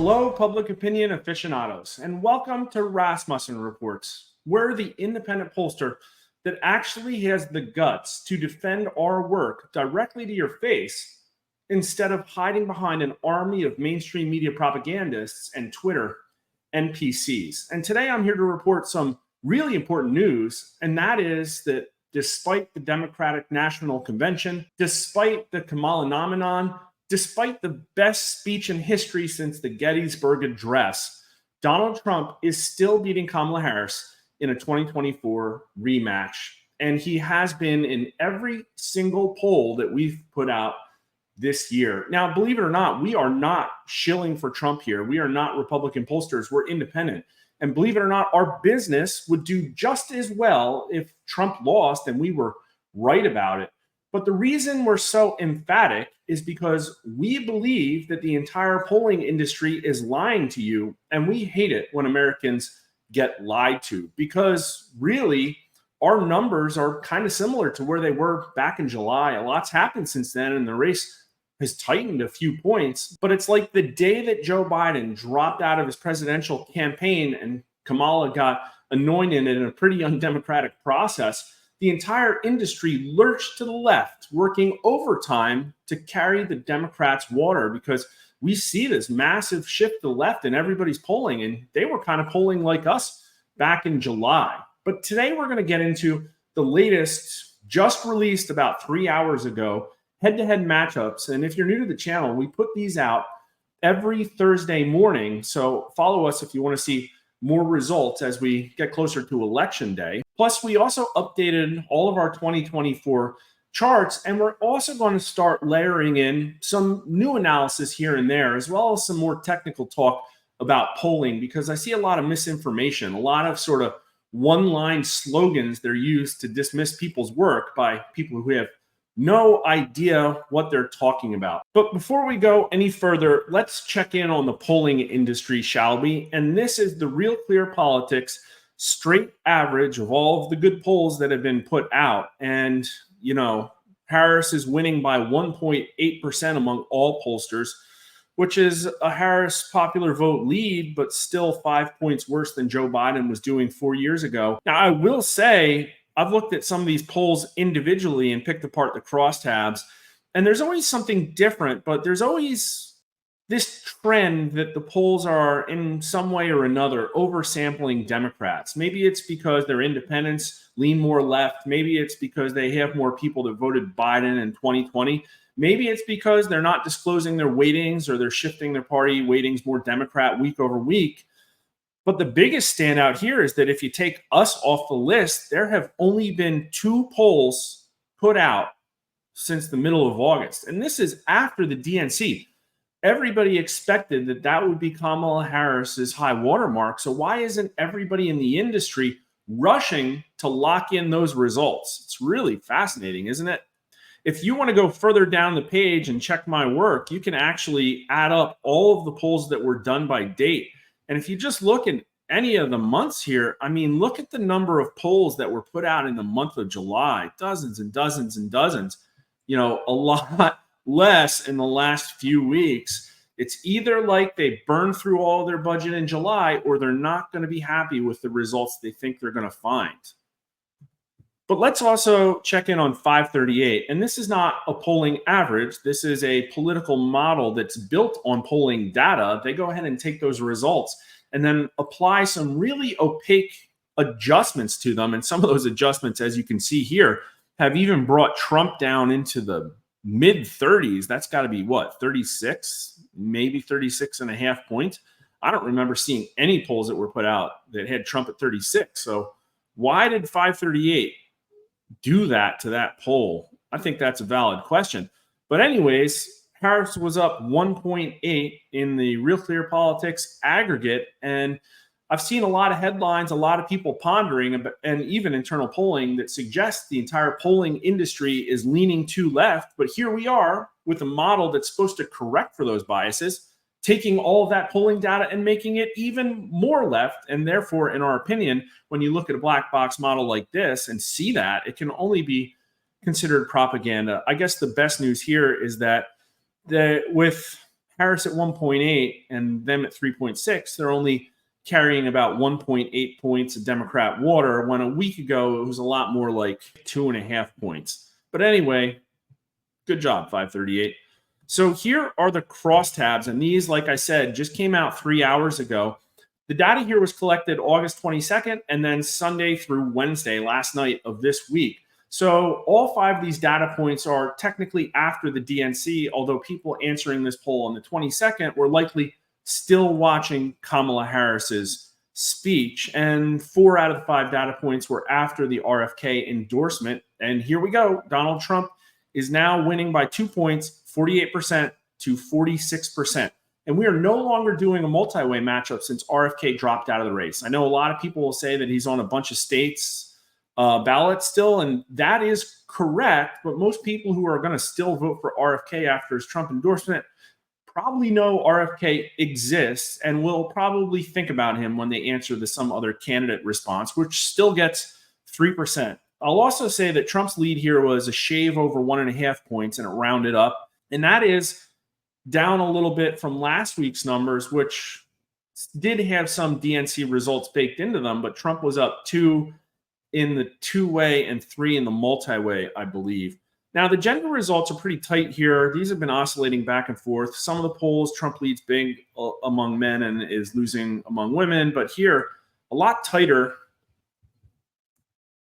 Hello, public opinion aficionados, and welcome to Rasmussen Reports. We're the independent pollster that actually has the guts to defend our work directly to your face instead of hiding behind an army of mainstream media propagandists and Twitter NPCs. And today I'm here to report some really important news, and that is that despite the Democratic National Convention, despite the Kamala nomenon, despite the best speech in history since the Gettysburg Address, Donald Trump is still beating Kamala Harris in a 2024 rematch. And he has been in every single poll that we've put out this year. Now, believe it or not, we are not shilling for Trump here. We are not Republican pollsters. We're independent. And believe it or not, our business would do just as well if Trump lost and we were right about it. But the reason we're so emphatic is because we believe that the entire polling industry is lying to you, and we hate it when Americans get lied to, because really our numbers are kind of similar to where they were back in July. A lot's happened since then, and the race has tightened a few points, but it's like the day that Joe Biden dropped out of his presidential campaign and Kamala got anointed in a pretty undemocratic process, the entire industry lurched to the left, working overtime to carry the Democrats' water, because we see this massive shift to the left and everybody's polling, and they were kind of polling like us back in July. But today we're going to get into the latest, just released about 3 hours ago, head-to-head matchups. And if you're new to the channel, we put these out every Thursday morning. So follow us if you want to see more results as we get closer to election day. Plus, we also updated all of our 2024 charts, and we're also going to start layering in some new analysis here and there, as well as some more technical talk about polling, because I see a lot of misinformation, a lot of sort of one-line slogans they're used to dismiss people's work by people who have no idea what they're talking about. But before we go any further, let's check in on the polling industry, shall we? And this is the Real Clear Politics straight average of all of the good polls that have been put out. And, you know, Harris is winning by 1.8% among all pollsters, which is a Harris popular vote lead, but still 5 points worse than Joe Biden was doing 4 years ago. Now, I will say, I've looked at some of these polls individually and picked apart the crosstabs, and there's always something different, but there's always this trend that the polls are in some way or another oversampling Democrats. Maybe it's because their independents lean more left. Maybe it's because they have more people that voted Biden in 2020. Maybe it's because they're not disclosing their weightings, or they're shifting their party weightings more Democrat week over week. But the biggest standout here is that if you take us off the list, there have only been 2 polls put out since the middle of August. And this is after the DNC. Everybody expected that that would be Kamala Harris's high watermark. So why isn't everybody in the industry rushing to lock in those results? It's really fascinating, isn't it? If you want to go further down the page and check my work, you can actually add up all of the polls that were done by date. And if you just look at any of the months here, I mean, look at the number of polls that were put out in the month of July, dozens and dozens and dozens, you know, a lot less in the last few weeks. It's either like they burned through all their budget in July, or they're not going to be happy with the results they think they're going to find. But let's also check in on 538. And this is not a polling average. This is a political model that's built on polling data. They go ahead and take those results and then apply some really opaque adjustments to them. And some of those adjustments, as you can see here, have even brought Trump down into the mid 30s. That's got to be what, 36, maybe 36 and a half points. I don't remember seeing any polls that were put out that had Trump at 36. So why did 538 do that to that poll? I think that's a valid question. But anyways, Harris was up 1.8 in the Real Clear Politics aggregate. And I've seen a lot of headlines, a lot of people pondering, and even internal polling that suggests the entire polling industry is leaning too left. But here we are with a model that's supposed to correct for those biases, taking all of that polling data and making it even more left. And therefore, in our opinion, when you look at a black box model like this and see that, it can only be considered propaganda. I guess the best news here is that with Harris at 1.8 and them at 3.6, they're only carrying about 1.8 points of Democrat water, when a week ago it was a lot more like 2.5 points. But anyway, good job, 538. So here are the crosstabs, and these, like I said, just came out 3 hours ago. The data here was collected August 22nd and then Sunday through Wednesday, last night of this week. So all 5 of these data points are technically after the DNC, although people answering this poll on the 22nd were likely still watching Kamala Harris's speech. And 4 out of the 5 data points were after the RFK endorsement. And here we go. Donald Trump is now winning by 2 points, 48% to 46%. And we are no longer doing a multi-way matchup since RFK dropped out of the race. I know a lot of people will say that he's on a bunch of states' ballots still, and that is correct. But most people who are going to still vote for RFK after his Trump endorsement probably know RFK exists and will probably think about him when they answer the some other candidate response, which still gets 3%. I'll also say that Trump's lead here was a shave over 1.5 points, and it rounded up. And that is down a little bit from last week's numbers, which did have some DNC results baked into them, but Trump was up 2 in the two-way and 3 in the multi-way, I believe. Now, the gender results are pretty tight here. These have been oscillating back and forth. Some of the polls, Trump leads big among men and is losing among women, but here, a lot tighter.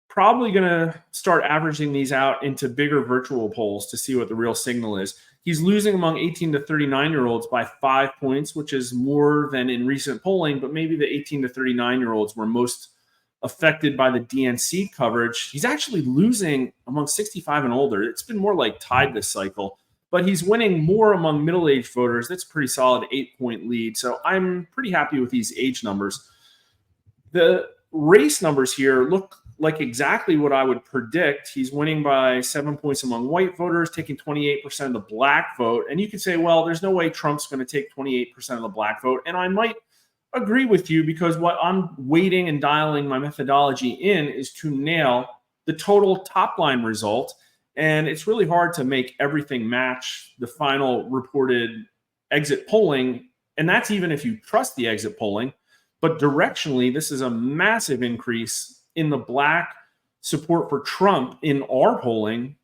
Probably going to start averaging these out into bigger virtual polls to see what the real signal is. He's losing among 18 to 39-year-olds by 5 points, which is more than in recent polling, but maybe the 18 to 39-year-olds were most affected by the DNC coverage. He's actually losing among 65 and older. It's been more like tied this cycle, but he's winning more among middle-aged voters. That's a pretty solid 8-point lead. So I'm pretty happy with these age numbers. The race numbers here look like exactly what I would predict. He's winning by 7 points among white voters, taking 28% of the black vote. And you could say, well, there's no way Trump's going to take 28% of the black vote. And I might agree with you, because what I'm weighting and dialing my methodology in is to nail the total top line result. And it's really hard to make everything match the final reported exit polling. And that's even if you trust the exit polling. But directionally, this is a massive increase in the black support for Trump in our polling.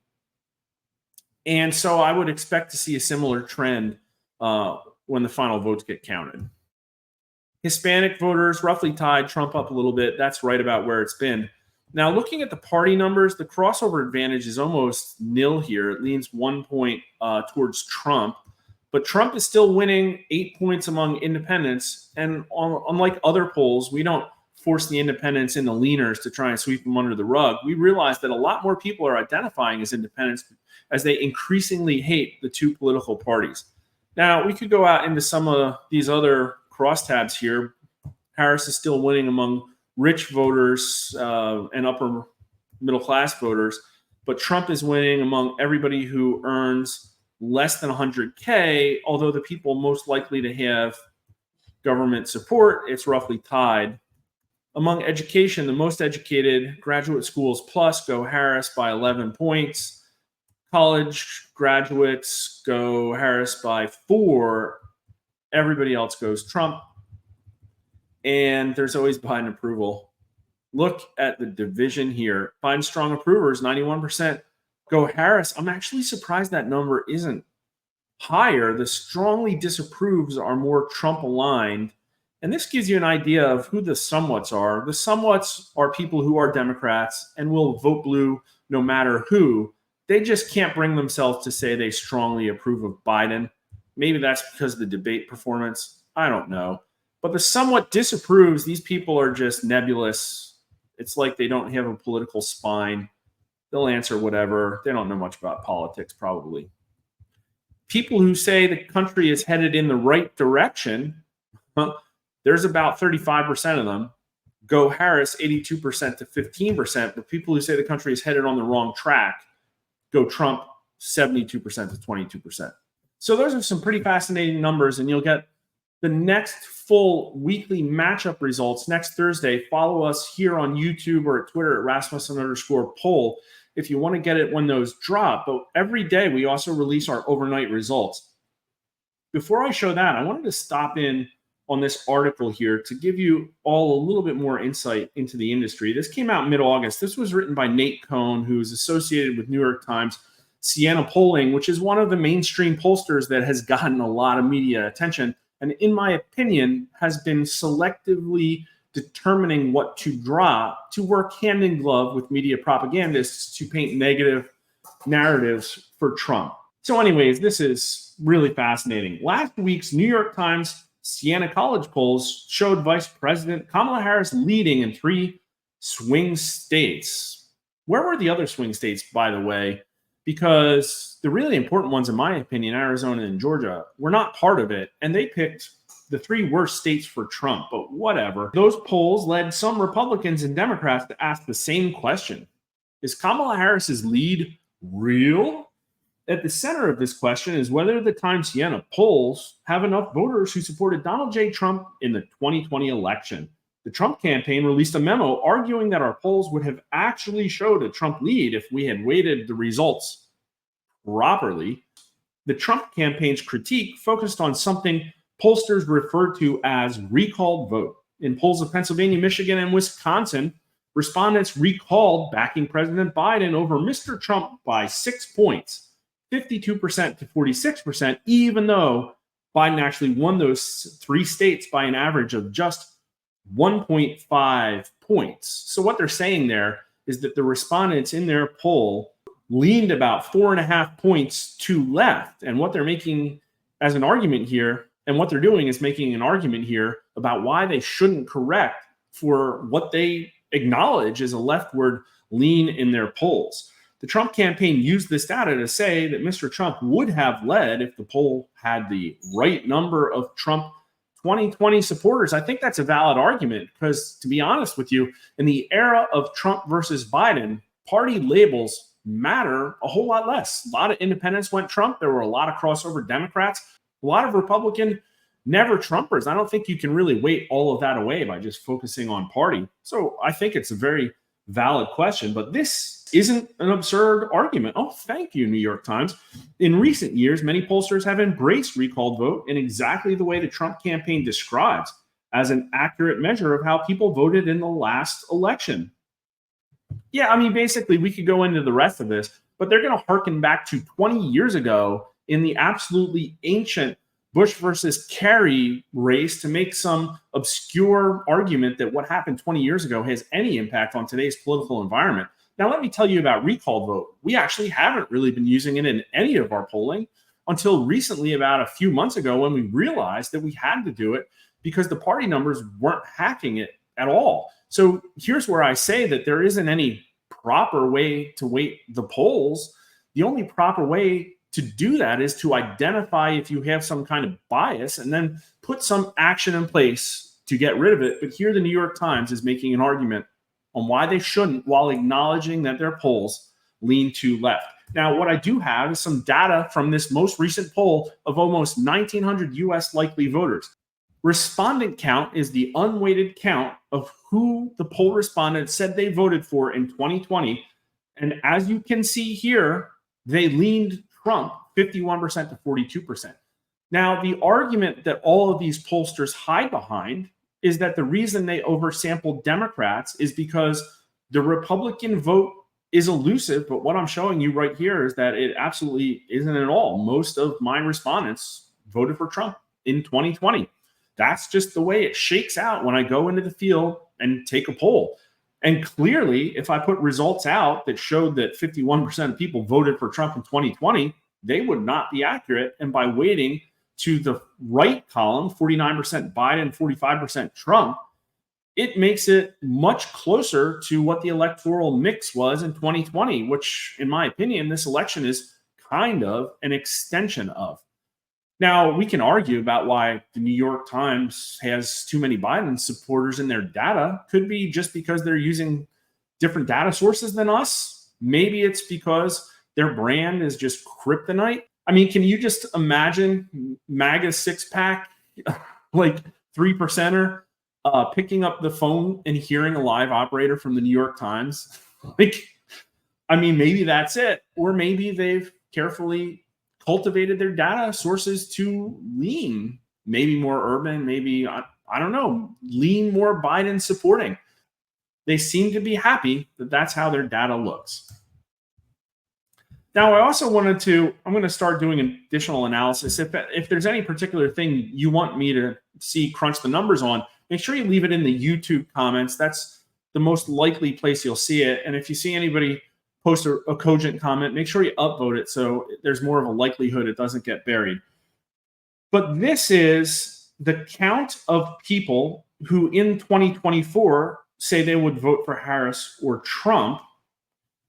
And so I would expect to see a similar trend when the final votes get counted. Hispanic voters roughly tied, Trump up a little bit. That's right about where it's been. Now, looking at the party numbers, the crossover advantage is almost nil here. It leans 1 point towards Trump. But Trump is still winning 8 points among independents. And unlike other polls, we don't force the independents into leaners to try and sweep them under the rug. We realize that a lot more people are identifying as independents as they increasingly hate the two political parties. Now, we could go out into some of these other crosstabs here. Harris is still winning among rich voters and upper middle class voters, but Trump is winning among everybody who earns less than 100K, although the people most likely to have government support, it's roughly tied. Among education, the most educated graduate schools plus go Harris by 11 points. College graduates go Harris by 4. Everybody else goes Trump. And there's always Biden approval. Look at the division here. Biden strong approvers, 91%. Go Harris. I'm actually surprised that number isn't higher. The strongly disapproves are more Trump aligned. And this gives you an idea of who the somewhats are. The somewhats are people who are Democrats and will vote blue no matter who. They just can't bring themselves to say they strongly approve of Biden. Maybe that's because of the debate performance. I don't know. But the somewhat disapproves, these people are just nebulous. It's like they don't have a political spine. They'll answer whatever. They don't know much about politics, probably. People who say the country is headed in the right direction, there's about 35% of them. Go Harris, 82% to 15%. But people who say the country is headed on the wrong track, go Trump, 72% to 22%. So those are some pretty fascinating numbers, and you'll get the next full weekly matchup results next Thursday. Follow us here on YouTube or at Twitter at Rasmussen_poll if you want to get it when those drop. But every day we also release our overnight results. before I show that, I wanted to stop in on this article here to give you all a little bit more insight into the industry. This came out mid-August. This was written by Nate Cohn, who is associated with New York Times Siena Polling, which is one of the mainstream pollsters that has gotten a lot of media attention, and in my opinion, has been selectively determining what to drop to work hand in glove with media propagandists to paint negative narratives for Trump. So anyways, this is really fascinating. Last week's New York Times Siena College polls showed Vice President Kamala Harris leading in 3 swing states. Where were the other swing states, by the way? Because the really important ones, in my opinion, Arizona and Georgia, were not part of it, and they picked the 3 worst states for Trump, but whatever. Those polls led some Republicans and Democrats to ask the same question. Is Kamala Harris's lead real? At the center of this question is whether the Times Siena polls have enough voters who supported Donald J. Trump in the 2020 election. The Trump campaign released a memo arguing that our polls would have actually showed a Trump lead if we had weighted the results properly. The Trump campaign's critique focused on something pollsters refer to as recalled vote. In polls of Pennsylvania, Michigan, and Wisconsin, respondents recalled backing President Biden over Mr. Trump by 6 points. 52% to 46%, even though Biden actually won those 3 states by an average of just 1.5 points. So what they're saying there is that the respondents in their poll leaned about 4.5 points to left. And what they're making as an argument here, and what they're doing is making an argument here about why they shouldn't correct for what they acknowledge is a leftward lean in their polls. The Trump campaign used this data to say that Mr. Trump would have led if the poll had the right number of Trump 2020 supporters. I think that's a valid argument because, to be honest with you, in the era of Trump versus Biden, party labels matter a whole lot less. A lot of independents went Trump. There were a lot of crossover Democrats, a lot of Republican never Trumpers. I don't think you can really weight all of that away by just focusing on party. So I think it's a very valid question, but this isn't an absurd argument. Oh, thank you, New York Times. In recent years, many pollsters have embraced recalled vote in exactly the way the Trump campaign describes as an accurate measure of how people voted in the last election. Yeah, I mean, basically, we could go into the rest of this, but they're going to harken back to 20 years ago in the absolutely ancient Bush versus Kerry race to make some obscure argument that what happened 20 years ago has any impact on today's political environment. Now, let me tell you about recalled vote. We actually haven't really been using it in any of our polling until recently, about a few months ago, when we realized that we had to do it because the party numbers weren't hacking it at all. So here's where I say that there isn't any proper way to weight the polls. The only proper way to do that is to identify if you have some kind of bias and then put some action in place to get rid of it. But here the New York Times is making an argument on why they shouldn't, while acknowledging that their polls lean to left. Now, what I do have is some data from this most recent poll of almost 1,900 U.S. likely voters. Respondent count is the unweighted count of who the poll respondents said they voted for in 2020. And as you can see here, they leaned Trump 51% to 42%. Now, the argument that all of these pollsters hide behind is that the reason they oversampled Democrats is because the Republican vote is elusive. But what I'm showing you right here is that it absolutely isn't at all. Most of my respondents voted for Trump in 2020. That's just the way it shakes out when I go into the field and take a poll. And clearly, if I put results out that showed that 51% of people voted for Trump in 2020, they would not be accurate. And by waiting to the right column, 49% Biden, 45% Trump, it makes it much closer to what the electoral mix was in 2020, which, in my opinion, this election is kind of an extension of. Now, we can argue about why the New York Times has too many Biden supporters in their data. Could be just because they're using different data sources than us. Maybe it's because their brand is just kryptonite. I mean, can you just imagine MAGA six-pack, like 3%er, picking up the phone and hearing a live operator from the New York Times? Like, I mean, maybe that's it. Or maybe they've carefully cultivated their data sources to lean maybe more urban, maybe, I don't know, lean more Biden supporting. They seem to be happy that that's how their data looks. Now, I also I'm going to start doing additional analysis. If there's any particular thing you want me to see crunch the numbers on, make sure you leave it in the YouTube comments. That's the most likely place you'll see it. And if you see anybody post a cogent comment, make sure you upvote it so there's more of a likelihood it doesn't get buried. But this is the count of people who in 2024 say they would vote for Harris or Trump,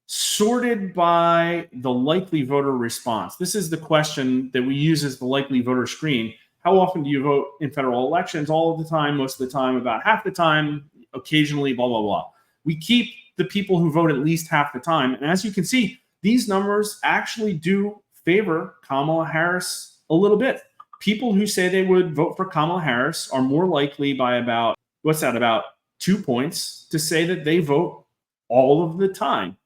sorted by the likely voter response. This is the question that we use as the likely voter screen. How often do you vote in federal elections? All of the time, most of the time, about half the time, occasionally, blah, blah, blah. We keep the people who vote at least half the time. And as you can see, these numbers actually do favor Kamala Harris a little bit. People who say they would vote for Kamala Harris are more likely by about 2 points to say that they vote all of the time.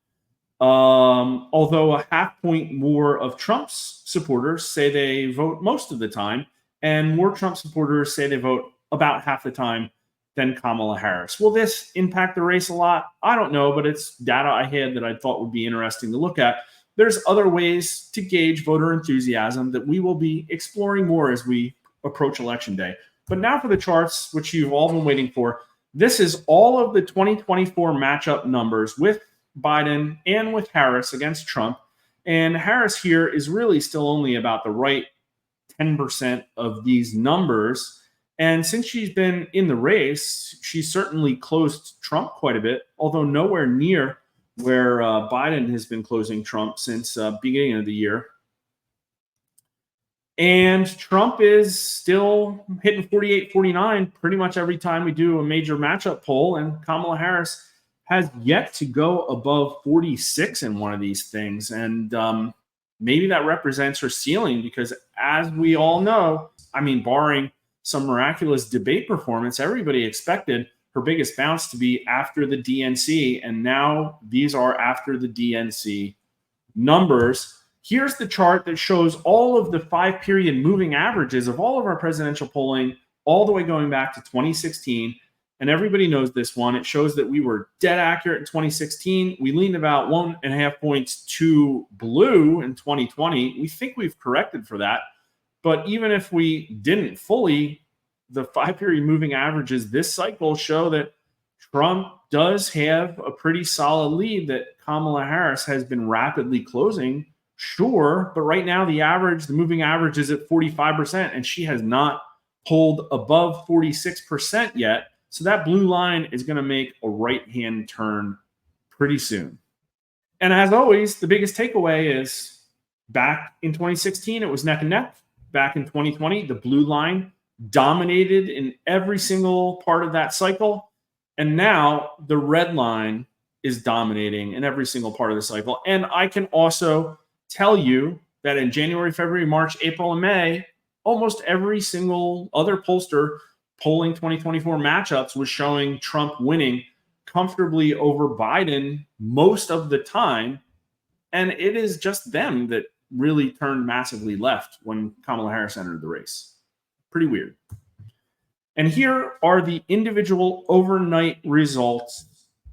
Although a half point more of Trump's supporters say they vote most of the time, and more Trump supporters say they vote about half the time than Kamala Harris. Will this impact the race a lot? I don't know, but it's data I had that I thought would be interesting to look at. There's other ways to gauge voter enthusiasm that we will be exploring more as we approach Election Day. But now for the charts, which you've all been waiting for. This is all of the 2024 matchup numbers with Biden and with Harris against Trump. And Harris here is really still only about the right 10% of these numbers. And since she's been in the race, she's certainly closed Trump quite a bit, although nowhere near where Biden has been closing Trump since beginning of the year. And Trump is still hitting 48, 49 pretty much every time we do a major matchup poll. And Kamala Harris has yet to go above 46 in one of these things. And maybe that represents her ceiling because, as we all know, I mean, barring some miraculous debate performance, everybody expected her biggest bounce to be after the DNC. And now these are after the DNC numbers. Here's the chart that shows all of the 5-period moving averages of all of our presidential polling, all the way going back to 2016. And everybody knows this one. It shows that we were dead accurate in 2016. We leaned about 1.5 points to blue in 2020. We think we've corrected for that. But even if we didn't fully, the 5-period moving averages this cycle show that Trump does have a pretty solid lead that Kamala Harris has been rapidly closing. Sure, but right now the moving average is at 45%, and she has not pulled above 46% yet. So that blue line is going to make a right-hand turn pretty soon. And as always, the biggest takeaway is back in 2016, it was neck and neck. Back in 2020, the blue line dominated in every single part of that cycle. And now the red line is dominating in every single part of the cycle. And I can also tell you that in January, February, March, April, and May, almost every single other pollster polling 2024 matchups was showing Trump winning comfortably over Biden most of the time. And it is just them that really turned massively left when Kamala Harris entered the race. Pretty weird. And here are the individual overnight results.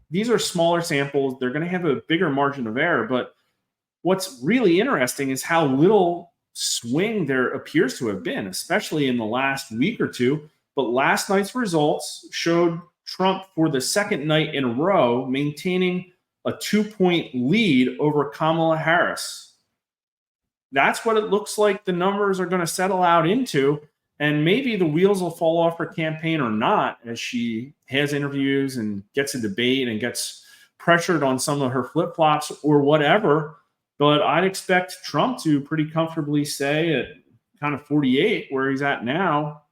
These are smaller samples. They're going to have a bigger margin of error, but what's really interesting is how little swing there appears to have been, especially in the last week or two. But last night's results showed Trump for the second night in a row maintaining a 2-point lead over Kamala Harris. That's what it looks like the numbers are going to settle out into. And maybe the wheels will fall off her campaign or not as she has interviews and gets a debate and gets pressured on some of her flip-flops or whatever. But I'd expect Trump to pretty comfortably say at kind of 48, where he's at now,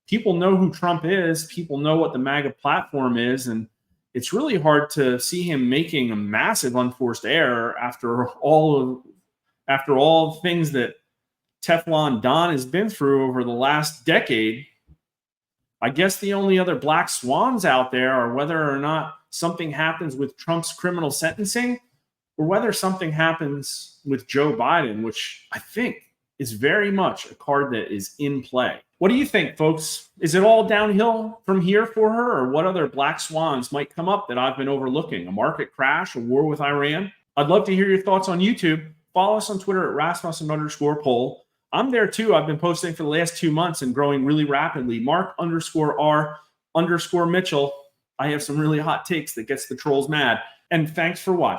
people know who Trump is. People know what the MAGA platform is. And it's really hard to see him making a massive unforced error after all the things that Teflon Don has been through over the last decade. I guess the only other black swans out there are whether or not something happens with Trump's criminal sentencing or whether something happens with Joe Biden, which I think is very much a card that is in play. What do you think, folks? Is it all downhill from here for her, or what other black swans might come up that I've been overlooking? A market crash, a war with Iran? I'd love to hear your thoughts on YouTube. Follow us on Twitter at Rasmussen_poll. I'm there too. I've been posting for the last 2 months and growing really rapidly. Mark_R_Mitchell. I have some really hot takes that gets the trolls mad. And thanks for watching.